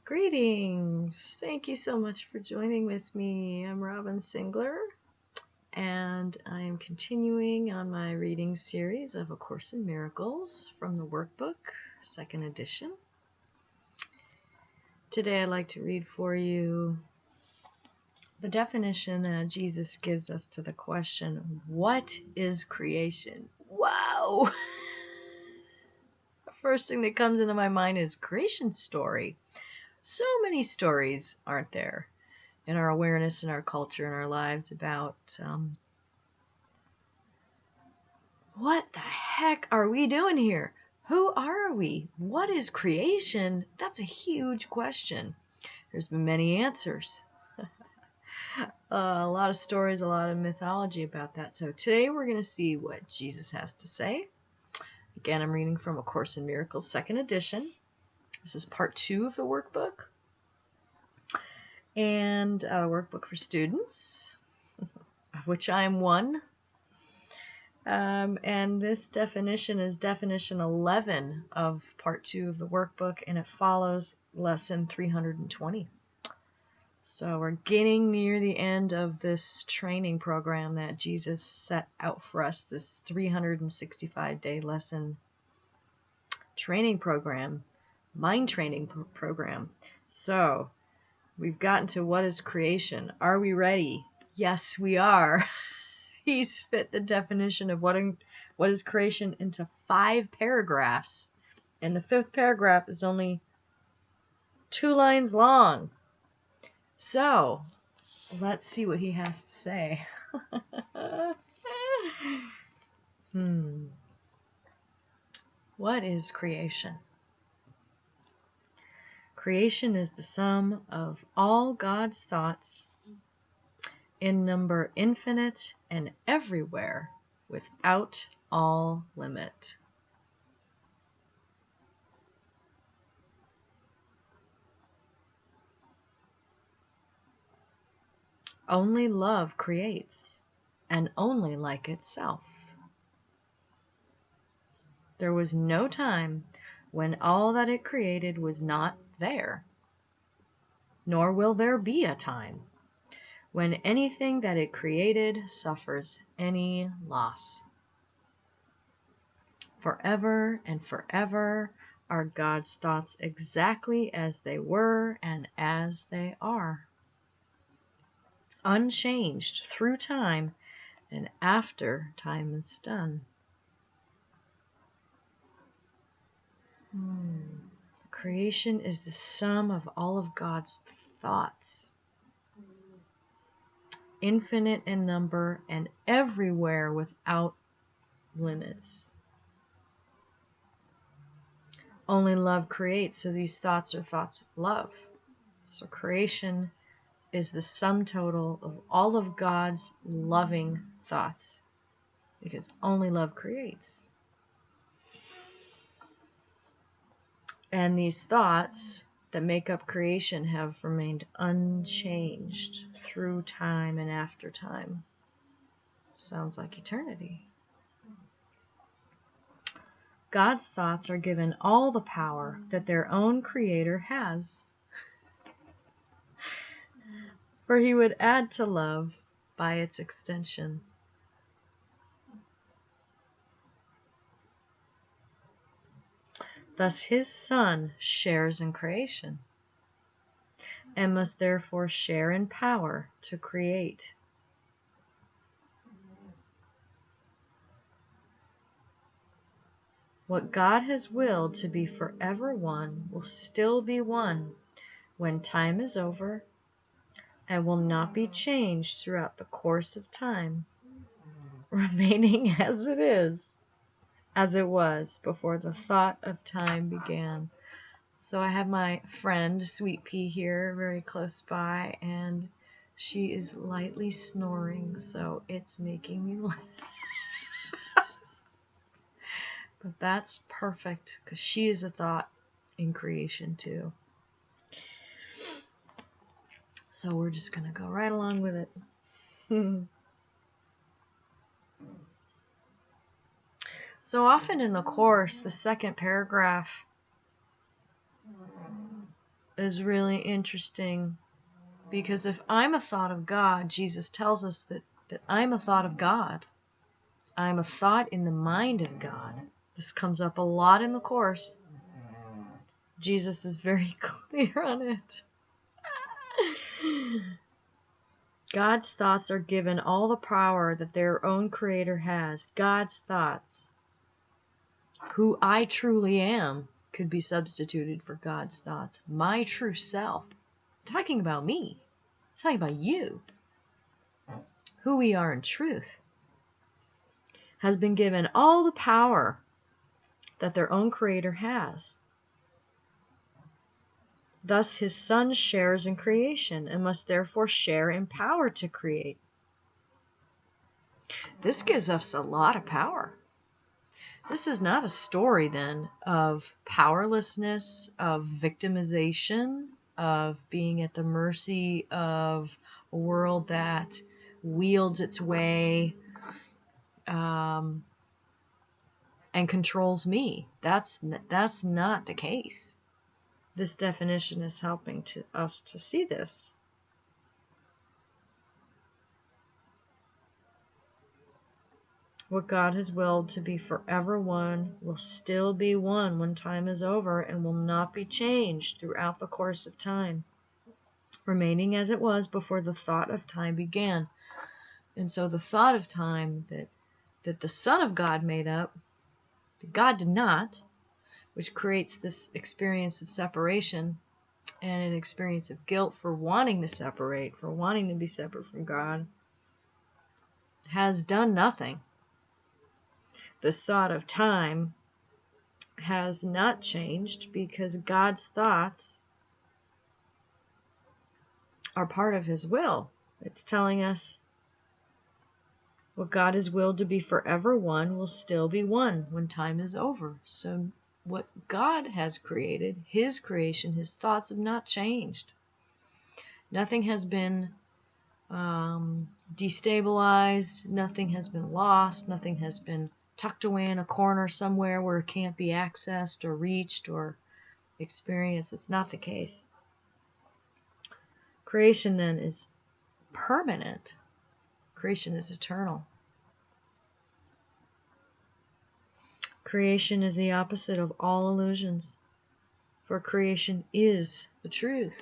Greetings! Thank you so much for joining with me. I'm Robin Singler, and I am continuing on my reading series of A Course in Miracles from the workbook, 2nd edition. Today I'd like to read for you the definition that Jesus gives us to the question, what is creation? Wow! The first thing that comes into my mind is creation story. So many stories, aren't there, in our awareness, in our culture, in our lives about what the heck are we doing here? Who are we? What is creation? That's a huge question. There's been many answers. A lot of stories, a lot of mythology about that. So today we're going to see what Jesus has to say. Again, I'm reading from A Course in Miracles, 2nd edition. This is part 2 of the workbook. And a workbook for students, of which I'm one. And this definition is definition 11 of part 2 of the workbook, and it follows lesson 320. So we're getting near the end of this training program that Jesus set out for us, this 365-day lesson training program, mind training program. So we've gotten to what is creation. Are we ready? Yes, we are. He's fit the definition of what is creation into 5 paragraphs. And the 5th paragraph is only 2 lines long. So, let's see what he has to say. What is creation? Creation is the sum of all God's thoughts in number infinite and everywhere without all limit. Only love creates, and only like itself. There was no time when all that it created was not there, nor will there be a time when anything that it created suffers any loss. Forever and forever are God's thoughts exactly as they were and as they are, unchanged through time and after time is done. Creation is the sum of all of God's thoughts, infinite in number and everywhere without limits. Only love creates, so these thoughts are thoughts of love. So creation is the sum total of all of God's loving thoughts, because only love creates. And these thoughts that make up creation have remained unchanged through time and after time. Sounds like eternity. God's thoughts are given all the power that their own Creator has. For He would add to love by its extension. Thus His Son shares in creation, and must therefore share in power to create. What God has willed to be forever one will still be one when time is over, and will not be changed throughout the course of time, remaining as it is, as it was before the thought of time began. So I have my friend Sweet Pea here very close by, and she is lightly snoring, so it's making me laugh. But that's perfect, because she is a thought in creation too. So we're just going to go right along with it. So often in the Course, the 2nd paragraph is really interesting, because if I'm a thought of God, Jesus tells us that I'm a thought of God. I'm a thought in the mind of God. This comes up a lot in the Course. Jesus is very clear on it. God's thoughts are given all the power that their own Creator has. God's thoughts. Who I truly am could be substituted for God's thoughts. My true self. I'm talking about me. I'm talking about you. Who we are in truth has been given all the power that their own Creator has. Thus his Son shares in creation and must therefore share in power to create. This gives us a lot of power. This is not a story then of powerlessness, of victimization, of being at the mercy of a world that wields its way and controls me. That's not the case. This definition is helping us to see this. What God has willed to be forever one will still be one when time is over and will not be changed throughout the course of time, remaining as it was before the thought of time began. And so the thought of time that the Son of God made up, that God did not, which creates this experience of separation and an experience of guilt for wanting to separate, for wanting to be separate from God, has done nothing. This thought of time has not changed because God's thoughts are part of his will. It's telling us what God has willed to be forever one will still be one when time is over. So what God has created, his creation, his thoughts have not changed. Nothing has been destabilized, nothing has been lost, nothing has been tucked away in a corner somewhere where it can't be accessed or reached or experienced. It's not the case. Creation then is permanent. Creation is eternal. Creation is the opposite of all illusions, for creation is the truth.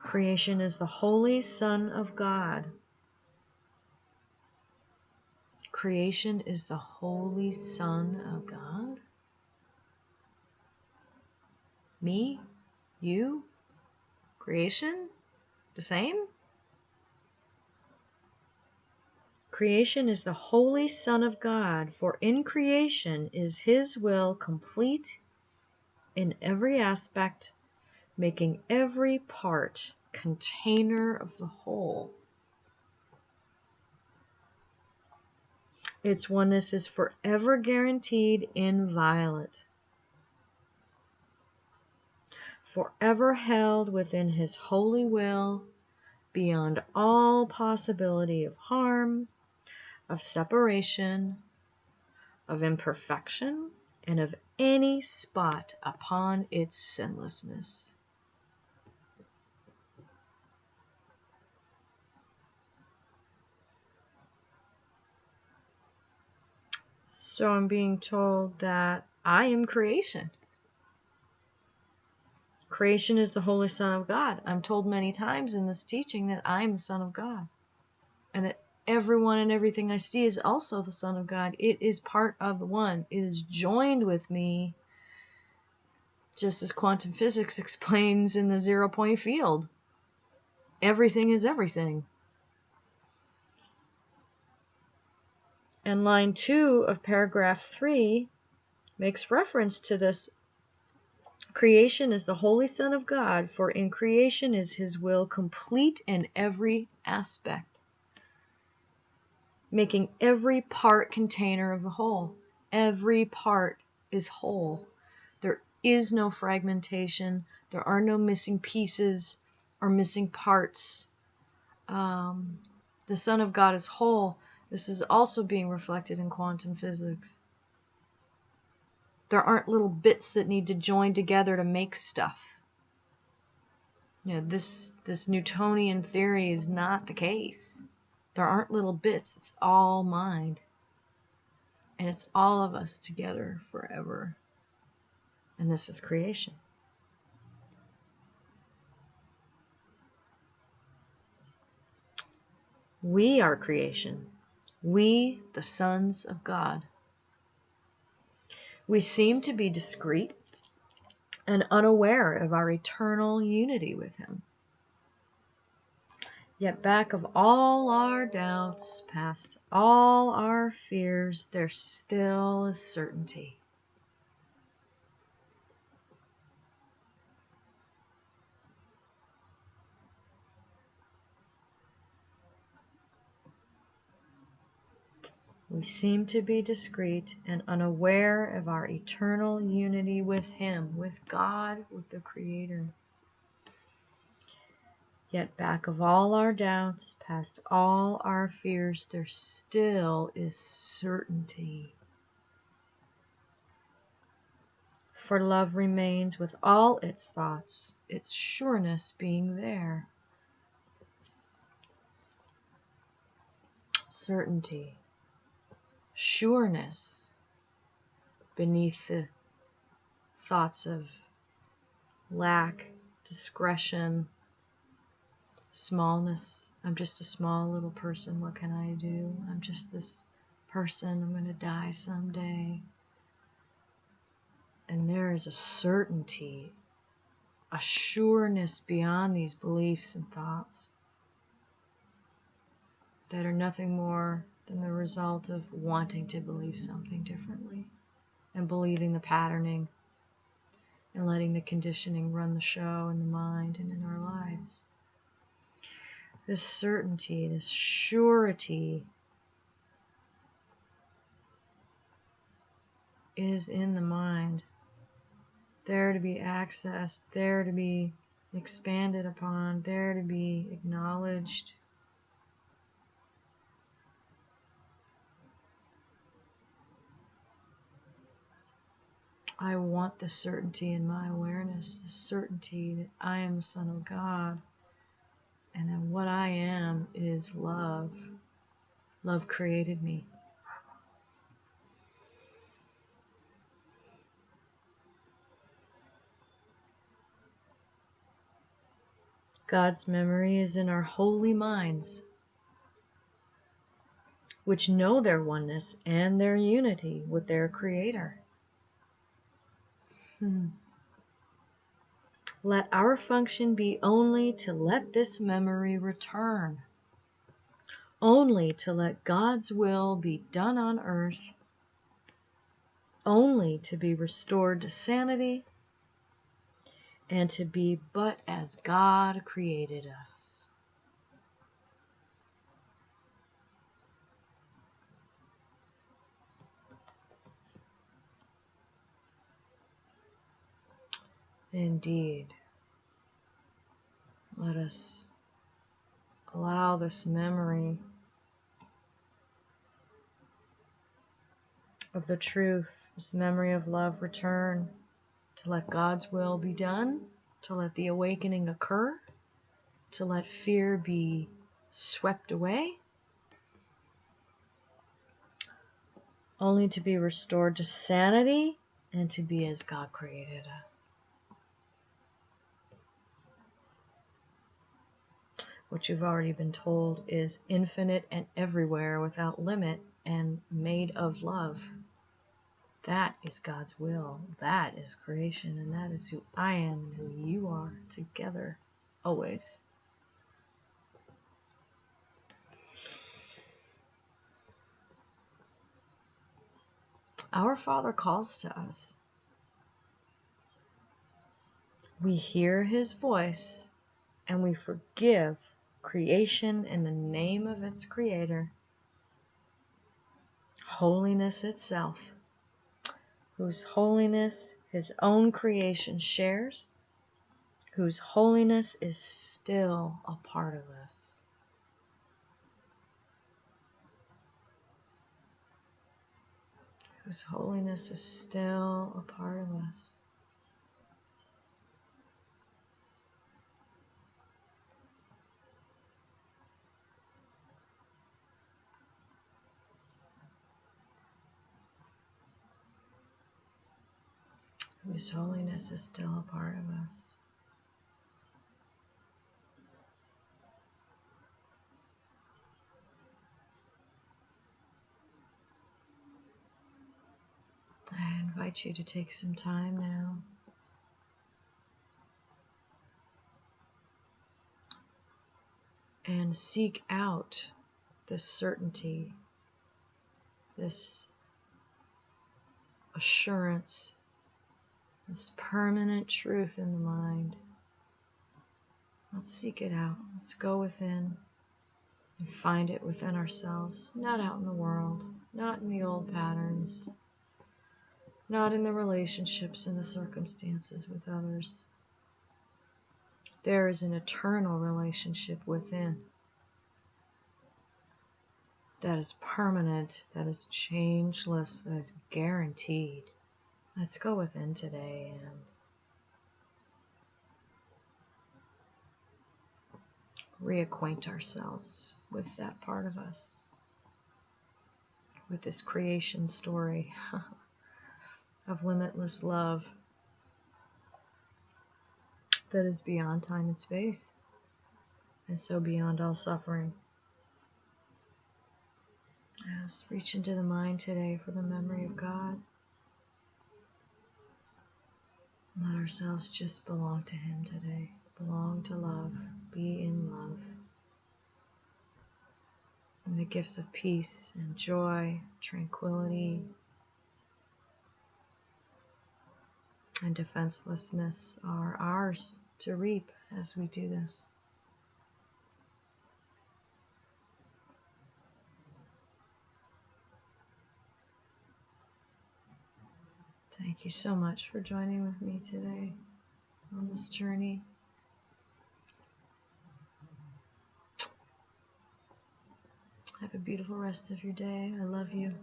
Creation is the Holy Son of God. Creation is the Holy Son of God. Me? You? Creation? The same? Creation is the Holy Son of God, for in creation is his will complete in every aspect, making every part container of the whole. Its oneness is forever guaranteed, inviolate, forever held within his holy will, beyond all possibility of harm, of separation, of imperfection, and of any spot upon its sinlessness. So I'm being told that I am creation. Creation is the Holy Son of God. I'm told many times in this teaching that I am the Son of God, and that everyone and everything I see is also the Son of God. It is part of the one. It is joined with me, just as quantum physics explains in the zero-point field. Everything is everything. And line 2 of paragraph 3 makes reference to this. Creation is the Holy Son of God, for in creation is his will complete in every aspect, making every part container of the whole. Every part is whole. There is no fragmentation. There are no missing pieces or missing parts. The Son of God is whole. This is also being reflected in quantum physics. There aren't little bits that need to join together to make stuff. This Newtonian theory is not the case. There aren't little bits. It's all mind. And it's all of us together forever. And this is creation. We are creation. We, the sons of God. We seem to be discreet and unaware of our eternal unity with Him. Yet back of all our doubts, past all our fears, there still is certainty. We seem to be discreet and unaware of our eternal unity with Him, with God, with the Creator. Yet back of all our doubts, past all our fears, there still is certainty. For love remains with all its thoughts, its sureness being there. Certainty, sureness, beneath the thoughts of lack, discretion, smallness. I'm just a small little person. What can I do? I'm just this person. I'm going to die someday. And there is a certainty, a sureness beyond these beliefs and thoughts that are nothing more than the result of wanting to believe something differently and believing the patterning and letting the conditioning run the show in the mind and in our lives. This certainty, this surety is in the mind, there to be accessed, there to be expanded upon, there to be acknowledged. I want the certainty in my awareness, the certainty that I am the Son of God, and that what I am is love. Love created me. God's memory is in our holy minds, which know their oneness and their unity with their Creator. Let our function be only to let this memory return, only to let God's will be done on earth, only to be restored to sanity, and to be but as God created us. Indeed, let us allow this memory of the truth, this memory of love return, to let God's will be done, to let the awakening occur, to let fear be swept away, only to be restored to sanity and to be as God created us. What you've already been told is infinite and everywhere without limit and made of love. That is God's will. That is creation, and that is who I am and who you are together, always. Our Father calls to us. We hear His voice, and we forgive creation in the name of its Creator, holiness itself, whose holiness His own creation shares, whose holiness is still a part of us. whose holiness is still a part of us. Whose holiness is still a part of us. I invite you to take some time now and seek out this certainty, this assurance, this permanent truth in the mind. Let's seek it out. Let's go within and find it within ourselves, not out in the world, not in the old patterns, not in the relationships and the circumstances with others. There is an eternal relationship within that is permanent, that is changeless, that is guaranteed. Let's go within today and reacquaint ourselves with that part of us, with this creation story of limitless love that is beyond time and space, and so beyond all suffering. Yes, reach into the mind today for the memory of God. Let ourselves just belong to Him today. Belong to love. Be in love. And the gifts of peace and joy, tranquility, and defenselessness are ours to reap as we do this. Thank you so much for joining with me today on this journey. Have a beautiful rest of your day. I love you.